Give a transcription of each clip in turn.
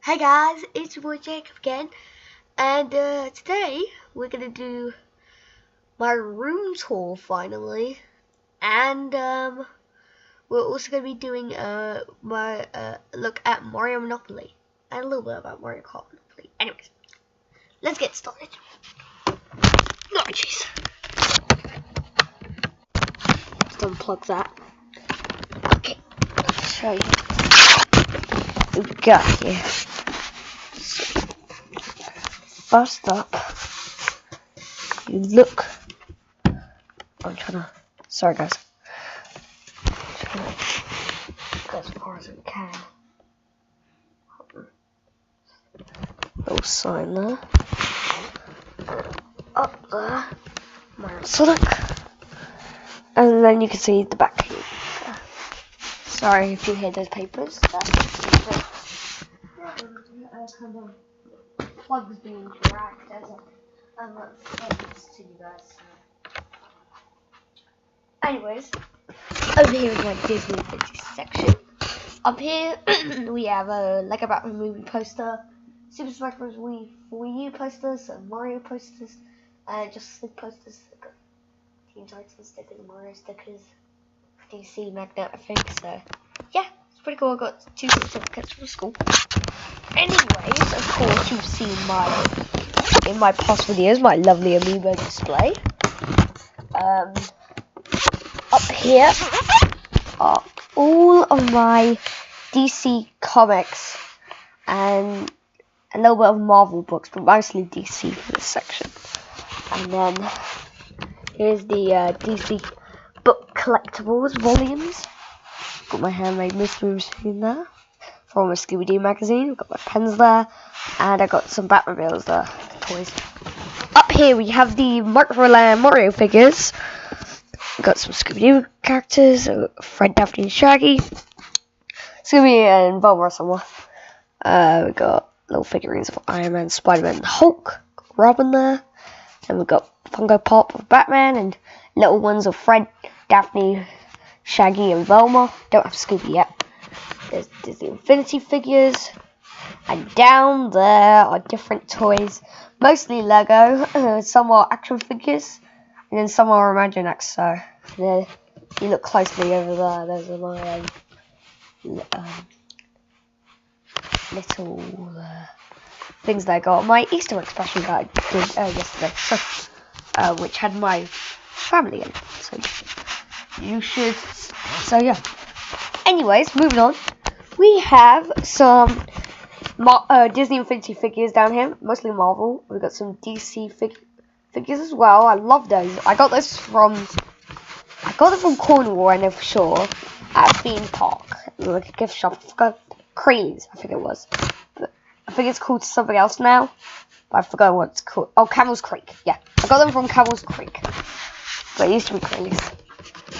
Hey guys, it's your boy Jacob again, and today we're gonna do my room tour finally, and we're also gonna be doing my look at Mario Monopoly and a little bit about Mario Kart Monopoly. Anyways, let's get started. Oh jeez, just unplug that. Okay, let's show you what we've got here. First up, you look. I'm trying to. Sorry, guys. I'm trying to go as far as we can. Little sign there. Up there, Mario Sonic, and then you can see the back. Sorry if you hear those papers. Plugs being dragged as a fence to you guys. Anyways, over here is my Disney Infinity section. Up here we have a Lego Batman movie poster, Super Smash Bros. Wii U posters, some Mario posters, and just the posters. Got Team Titan stickers, Mario stickers, DC magnet, I think. So yeah, it's pretty cool. I got 2 certificates from school. Anyways, of course, you've seen in my past videos my lovely amiibo display. Up here are all of my DC comics and a little bit of Marvel books, but mostly DC for this section. And then here's the DC book collectibles volumes. Got my handmade mystery machine there. From a Scooby-Doo magazine. I've got my pens there, and I got some Batmobiles there, toys. Up here we have the Microland Mario figures. We've got some Scooby-Doo characters, Fred, Daphne, and Shaggy. Scooby and Velma somewhere. We've got little figurines of Iron Man, Spider-Man, and Hulk. Robin there. And we've got Funko Pop of Batman, and little ones of Fred, Daphne, Shaggy, and Velma. Don't have Scooby yet. There's Disney Infinity figures, and down there are different toys, mostly Lego. Some are action figures, and then some are Imaginext. So, if you look closely over there, those are my little things that I got. My Easter egg special that I did yesterday, which had my family in it. So you should. So yeah. Anyways, moving on. We have some Disney Infinity figures down here, mostly Marvel. We've got some DC figures as well. I love those. I got them from Cornwall, I know for sure, at a theme park, like a gift shop. I forgot Creeley's, I think it was. But I think it's called something else now, but I forgot what it's called. Oh, Camel's Creek. Yeah, I got them from Camel's Creek, but it used to be Creeley's.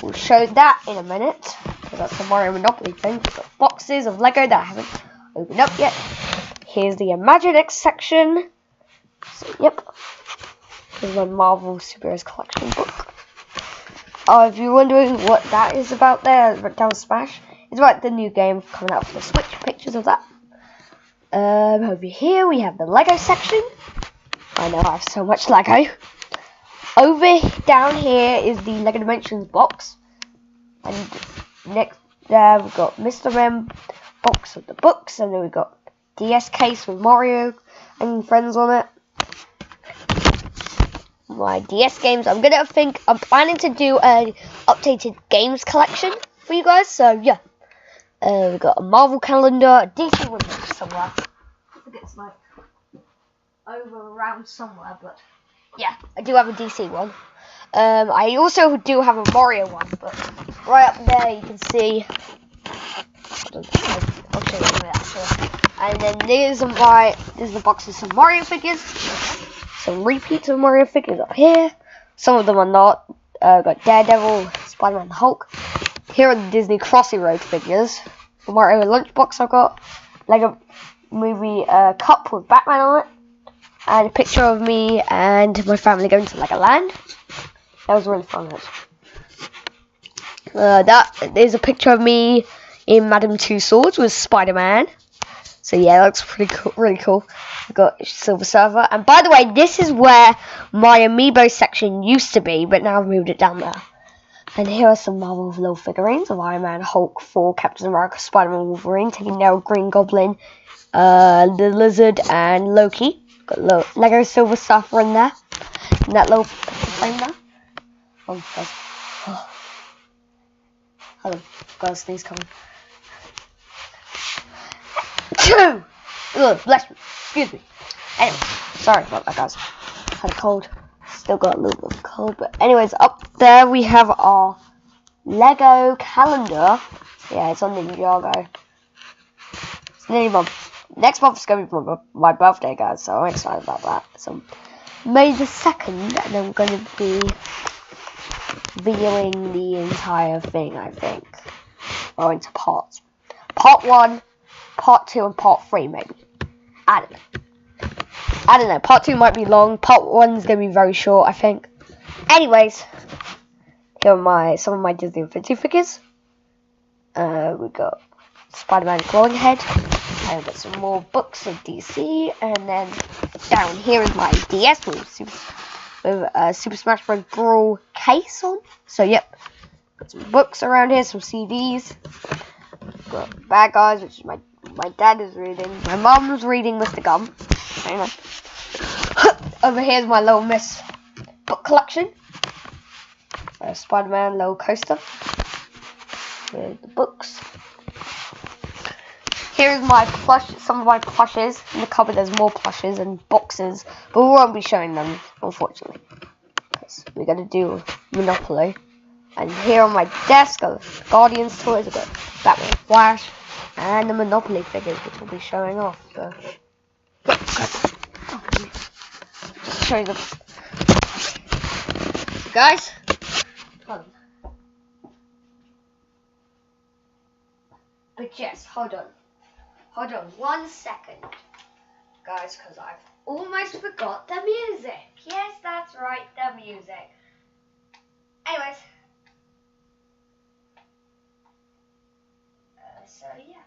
We'll show that in a minute, because that's the Mario Monopoly thing. We've got boxes of Lego that I haven't opened up yet. Here's the Imaginext section. So, yep. Here's my Marvel Superheroes Collection book. If you're wondering what that is about there, down Smash, it's about the new game coming out for the Switch. Pictures of that. Over here we have the Lego section. I know I have so much Lego. Over down here is the Lego Dimensions box, and next there we've got Mr. M box of the books, and then we've got DS case with Mario and friends on it. My DS games. I'm planning to do an updated games collection for you guys. So yeah, we've got a Marvel calendar, a DC one somewhere. I think it's like over around somewhere, but. Yeah, I do have a DC one. I also do have a Mario one, but right up there you can see. I'll show you in a minute, actually. And then there's the box with some Mario figures, some repeats of Mario figures up here. Some of them are not. Got Daredevil, Spider-Man, Hulk. Here are the Disney Crossy Road figures. The Mario lunchbox I've got. Lego movie cup with Batman on it. And a picture of me and my family going to Legoland. That was really fun, actually. There's a picture of me in Madame Two Swords with Spider-Man. So yeah, that looks pretty cool, really cool. We've got Silver Surfer, and by the way, this is where my amiibo section used to be, but now I've moved it down there. And here are some Marvel little figurines of Iron Man, Hulk, Thor, Captain America, Spider-Man, Wolverine, taking down Green Goblin, the Lizard, and Loki. Got Lego Silver Surfer in there, in that little frame there. Oh, guys. Oh. Hold on, got a sneeze coming. Ugh, bless me. Excuse me. Anyway, sorry about that, guys. Had a cold. Still got a little bit of cold, but anyways, up there we have our Lego calendar. Yeah, it's on Ninjago. It's nearly month. Next month is going to be my birthday, guys, so I'm excited about that. So, May the 2nd, and I'm going to be videoing the entire thing, I think. Or into parts. Part 1, Part 2, and Part 3, maybe. I don't know. Part 2 might be long. Part 1 is going to be very short, I think. Anyways, here are some of my Disney Infinity figures. We got Spider-Man Glowing Head. I've got some more books of DC, and then down here is my DS with Super Smash Bros. Brawl case on. So yep, got some books around here, some CDs. Got Bad Guys, which is my dad is reading. My mum was reading Mr. Gum. Anyway. Over here's my Little Miss book collection. Spider-Man little coaster with the books. Here's my some of my plushes. In the cupboard there's more plushes and boxes, but we won't be showing them, unfortunately, because we're going to do Monopoly. And here on my desk are Guardians toys. I've got Batman Flash and the Monopoly figures, which we'll be showing off. So, just show you them. So guys, hold on. But yes, hold on 1 second, guys, because I've almost forgot the music. Yes, that's right, the music. Anyways, so yeah.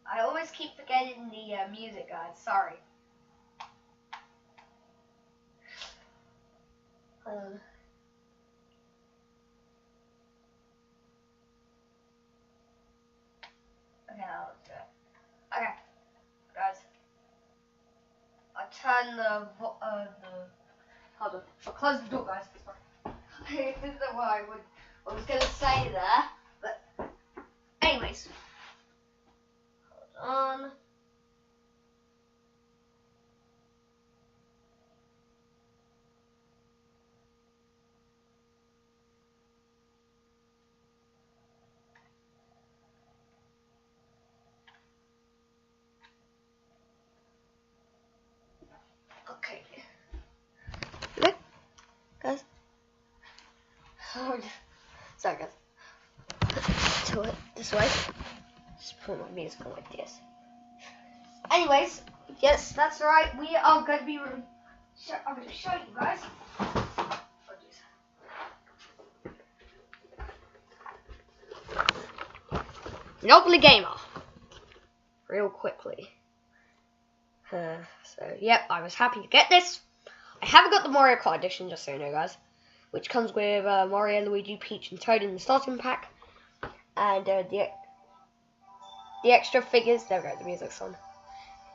I always keep forgetting the music, guys. Sorry. Okay, I'll do it. Okay, guys. I'll turn hold on. I'll close the door, guys. Sorry. This is what I was gonna say there, but anyways. Hold on. Okay. Look, guys. Sorry, guys. To it this way. Just put my music on like this. Anyways, yes, that's right. We are going to be. I'm going to show you guys. Monopoly Gamer. Real quickly. So, yep, I was happy to get this. I haven't got the Mario Kart edition, just so you know, guys. Which comes with Mario, Luigi, Peach, and Toad in the starting pack. And the extra figures. There we go, the music's on.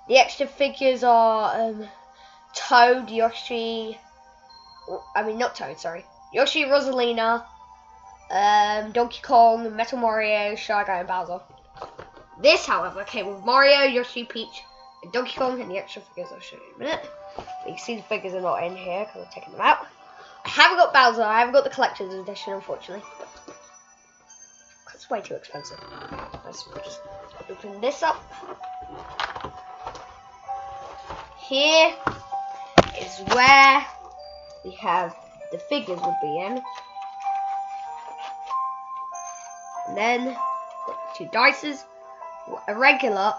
The extra figures are Toad, Yoshi. I mean, not Toad, sorry. Yoshi, Rosalina, Donkey Kong, Metal Mario, Shy Guy, and Bowser. This, however, came with Mario, Yoshi, Peach, and Donkey Kong, and the extra figures I'll show you in a minute. But you can see the figures are not in here because I've taken them out. I haven't got Bowser. I haven't got the collector's edition, unfortunately. It's way too expensive. Let's just open this up. Here is where we have the figures would be in. And then got two dices. A regular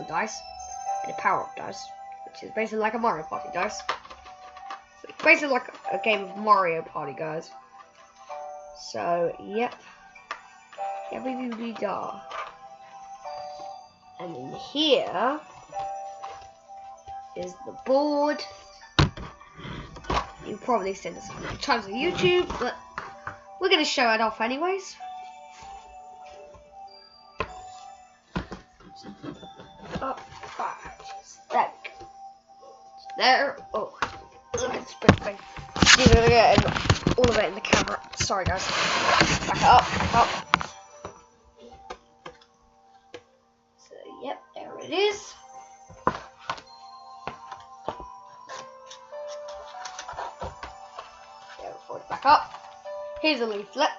dice and a power-up dice, which is basically like a Mario Party dice. So it's basically like a game of Mario Party, guys. So, yep. Every da. And in here is the board. You've probably seen this many times on YouTube, but we're going to show it off anyways. Oh, there. Oh, look at this big thing. You're going to get all of it in the camera. Sorry, guys. Back it up, back up. So, yep, there it is. Fold it back up. Here's a leaflet.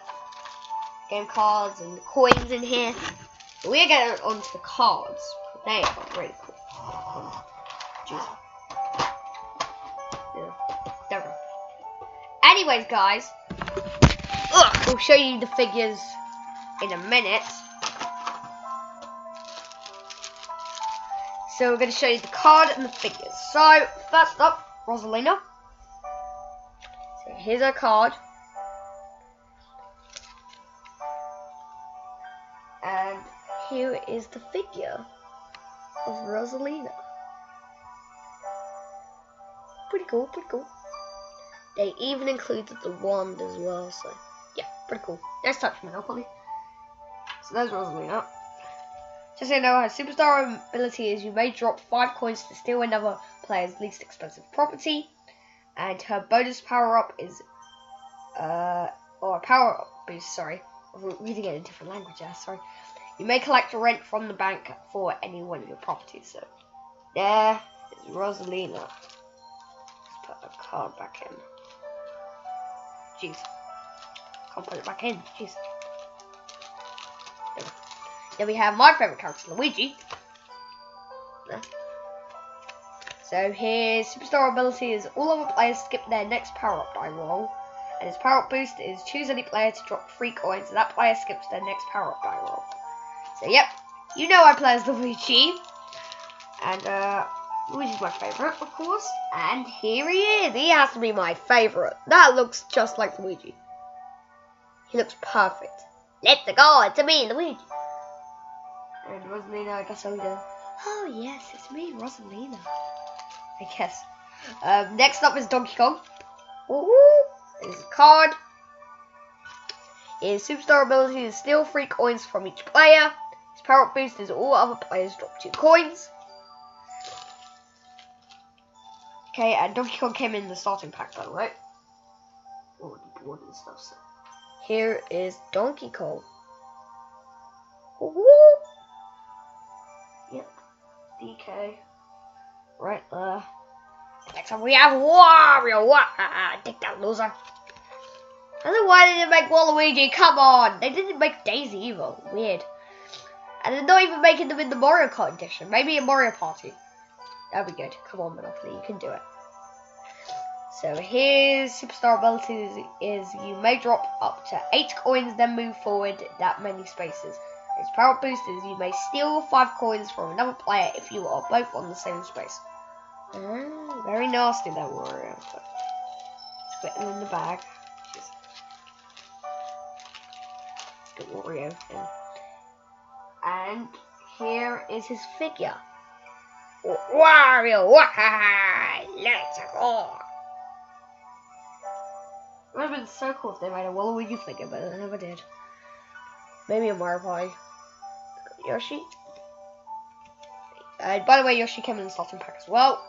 Game cards and coins in here. We're getting onto the cards. They are really cool. Jeez. Yeah. There we go. Anyways, guys, we'll show you the figures in a minute. So we're going to show you the card and the figures. So first up, Rosalina. So here's our card. And here is the figure of Rosalina. Pretty cool, pretty cool. They even included the wand as well, so yeah, pretty cool. Nice touch, Monopoly. So there's Rosalina. Just so you know, her superstar ability is you may drop 5 coins to steal another player's least expensive property. And her bonus power-up is, or power-up boost, sorry. I'm reading it in a different language, sorry. You may collect rent from the bank for any one of your properties. So, there is Rosalina. Let's put a card back in. Jeez. Can't put it back in. Jeez. Then we have my favourite character, Luigi. There. So his superstar ability is all other players skip their next power-up die roll. And his power-up boost is choose any player to drop 3 coins, and that player skips their next power-up die roll. So yep, you know I play as Luigi. And Luigi's my favourite, of course. And here he is. He has to be my favourite. That looks just like Luigi. He looks perfect. Let's go, it's me, Luigi. And Rosalina, I guess I'll go, oh yes, it's me, Rosalina. I guess. Next up is Donkey Kong. There's a card. His superstar ability is steal 3 coins from each player. His power-up boost is all other players drop 2 coins. Okay, and Donkey Kong came in the starting pack, by the way. Oh, the board and stuff. So here is Donkey Kong. Yep, DK. Right there. Next up we have Wario. Take that, loser. I don't know why they didn't make Waluigi. Come on, they didn't make Daisy either. Weird. And they're not even making them in the Mario Kart edition. Maybe a Mario Party. That'd be good. Come on, Monopoly, you can do it. So his superstar ability is you may drop up to 8 coins, then move forward that many spaces. His power boost is you may steal 5 coins from another player if you are both on the same space. Very nasty, that Wario. But let's put him in the bag. Just get Wario in. And here is his figure. Wario! Let's go! It would have been so cool if they made a Waluigi figure, but they never did. Maybe a Mario Party. Yoshi. By the way, Yoshi came in the starting pack as well.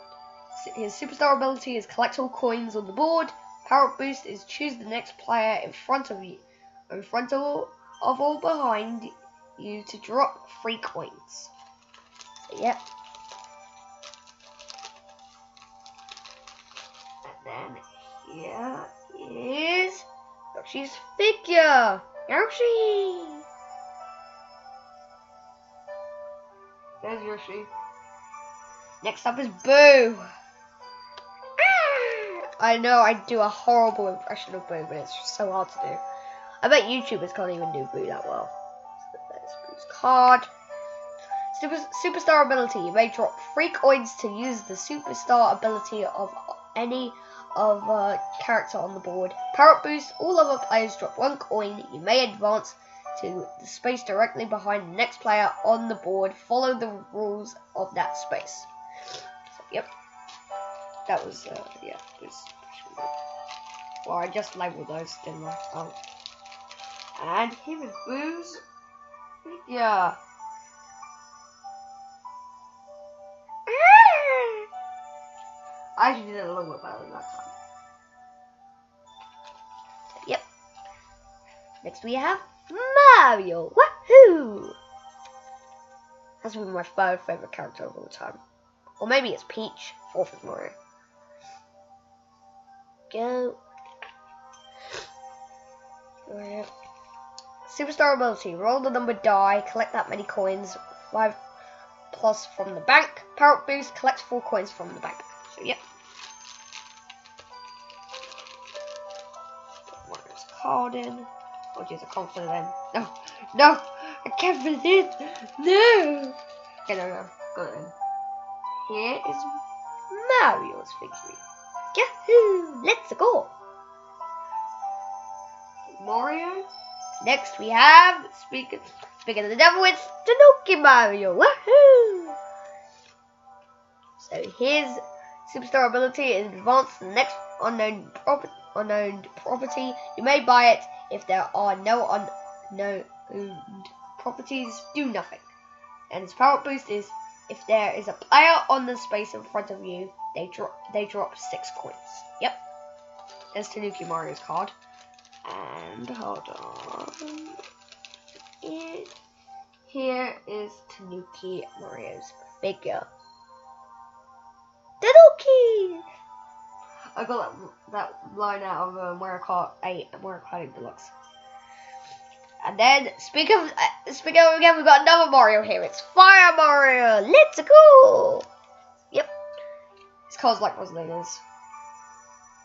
His superstar ability is collect all coins on the board. Power up boost is choose the next player in front of you, or behind you to drop 3 coins. So yep. And then here is Yoshi's figure. Yoshi. There's Yoshi. Next up is Boo. I know I do a horrible impression of Boo, but it's just so hard to do. I bet YouTubers can't even do Boo that well. So there's Boo's card. Superstar ability. You may drop 3 coins to use the superstar ability of any of character on the board. Power-up boost, all other players drop 1 coin. You may advance to the space directly behind the next player on the board. Follow the rules of that space. So, yep. That was, yeah. It was, well, I just labelled those, didn't I? Oh. And here is Boo's. Yeah. I actually did it a little bit better than that time. Yep. Next we have Mario. Woohoo! That's one of my favourite character of all time. Or maybe it's Peach. 4th is Mario. Go. Alright. Superstar ability. Roll the number die. Collect that many coins. 5 plus from the bank. Power-up boost. Collect 4 coins from the bank. So, yep. Mario's card in. Oh, jeez, I can't fit it in. No, no, I can't fit it in. No. Okay, no, got it in. Here is Mario's figurine. Yahoo! Let's go. Mario. Next we have, speaking of the devil, it's Tanuki Mario. Woohoo! So his superstar ability is advance to the next unknown property. You may buy it if there are no unknown properties. Do nothing. And his power boost is if there is a player on the space in front of you, they drop 6 coins. Yep. There's Tanuki Mario's card. And hold on. Here is Tanuki Mario's figure. Tanuki! I got that line out of Mario Kart 8 and Mario Kart 8 Deluxe. And then, speaking of again, we've got another Mario here. It's Fire Mario. Let's go! Yep. His card's like Rosalina's.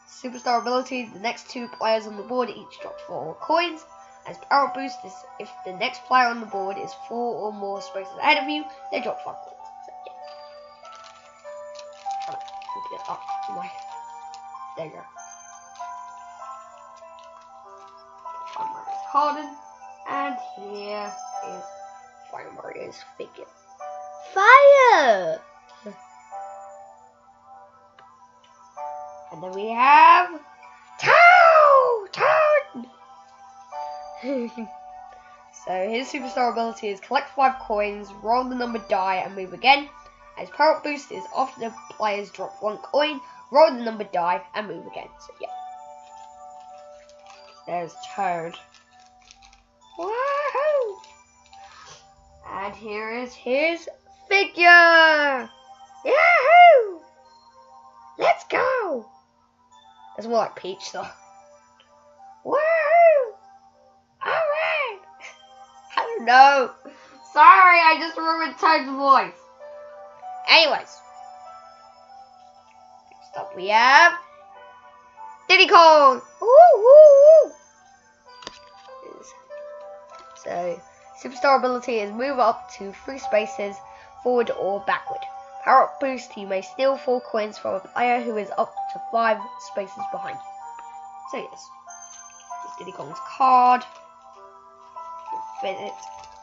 Superstar ability, the next 2 players on the board each drop 4 coins. As power boost is if the next player on the board is 4 or more spaces ahead of you, they drop 5 coins. So, yeah. Oh, there you go. Fire Mario's card in. And here is Fire Mario's figure. Fire! And then we have Toad! So his superstar ability is collect 5 coins, roll the number die, and move again. His power boost is after the players drop 1 coin, roll the number die, and move again. So yeah. There's Toad. Woohoo! And here is his figure! Yahoo! Let's go! It's more like Peach though. Woohoo! Alright! I don't know. Sorry, I just ruined Toad's voice. Anyways. Next up we have Diddy Kong! Woo woo woo! So, superstar ability is move up to 3 spaces, forward or backward. Power up boost, you may steal 4 coins from a player who is up to 5 spaces behind you. So yes, this Diddy Kong's card. Fit it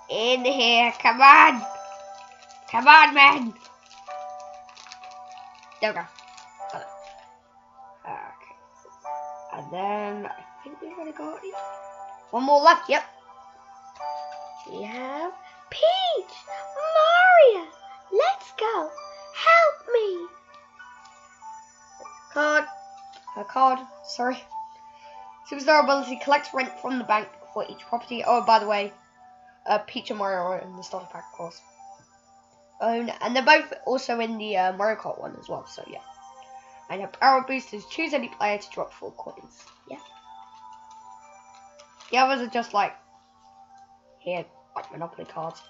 in here, come on! Come on, man! There we go. Got it. Okay. And then, I think we've already got it. 1 more left, yep. We have Peach! Mario! Let's go! Help me! Her card, sorry. Superstar ability collects rent from the bank for each property. Oh, by the way, Peach and Mario are in the starter pack, of course. And they're both also in the Mario Kart one as well, so yeah. And her power boost is choose any player to drop 4 coins. Yeah. The others are just like, here, like Monopoly cards.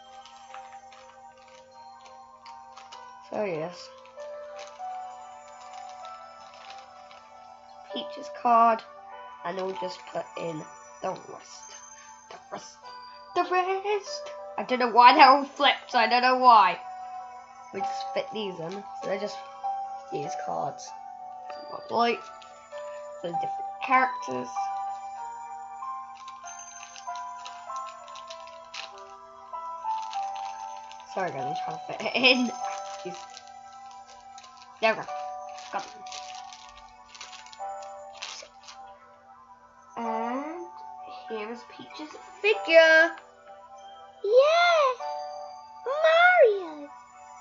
So yes. Peach's card, and then we'll just put in the rest. The rest! I don't know why they're all flipped, I don't know why. We just fit these in, so they're just these cards. Lovely. for the different characters. Sorry guys, I'm trying to fit it in. Jeez. There we go. Got it. And here is Peach's figure. Yeah! Mario!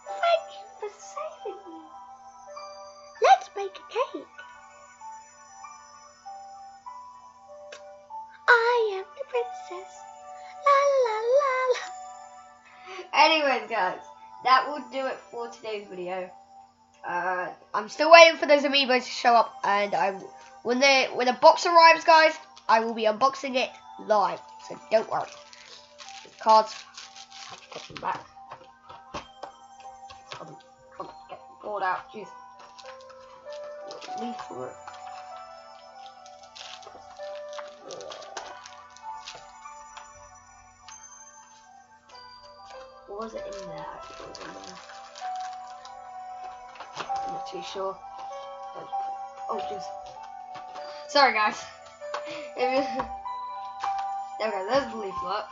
Thank you for saving me. Let's make a cake. I am the princess. La la la la. Anyways guys, that will do it for today's video. I'm still waiting for those amiibos to show up, and when the box arrives guys, I will be unboxing it live, so don't worry. The cards, I have to put them back. Come on, get the board out, jeez. Leaflet. What was it in there? I'm not too sure. Oh jeez. Sorry guys. There we go, there's the leaflet.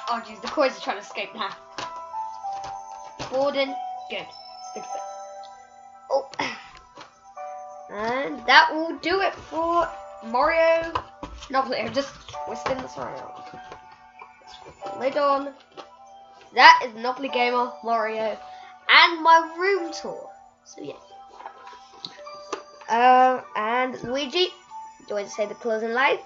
Oh jeez, the coins are trying to escape now. Borden, good. Stick it. Oh. And that will do it for Mario. No, I'm just twisting this around. Let's put the lid on. That is Monopoly Gamer, Mario, and my room tour. So yeah. And Luigi, do you want to say the closing line?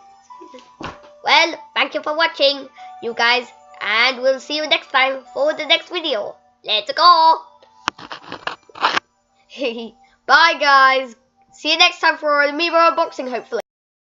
Well, thank you for watching, you guys, and we'll see you next time for the next video. Let's go! Bye guys. See you next time for an amiibo unboxing, hopefully.